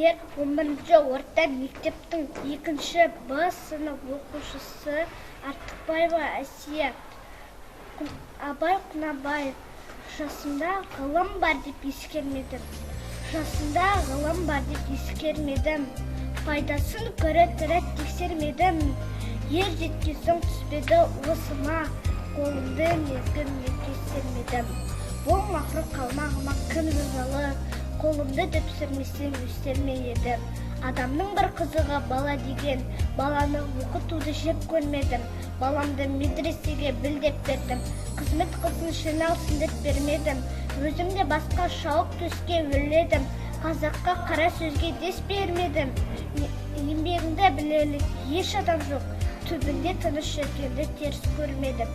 егер 11-ші орта мектептің 2-ші Б сынып оқушысы Артықбаева Әсия Абай Құнабаев жасында ғылым бар деп ескермедім. Пайдасын көре тұра тексермедім. Ер жеткесің түспеді осыма, қолымды мезгіліне кестермедім. Бұл мақры қалмағыма кім жазалы, қолымды дөпсірмесем өстерме едім. Адамның бір қызығы бала деген, баланы оқытуды жеп көрмедім. Баламды медресеге білдеп бердім. Қызмет қылсын шыналсын деп бермедім. Өзімде басқа шауып төске өледім. Қазаққа қара сөзге дес бермедім. Еңбегіңді білерлік еш адам жоқ. Түбінде тыныш жүргенді теріс көрмедім.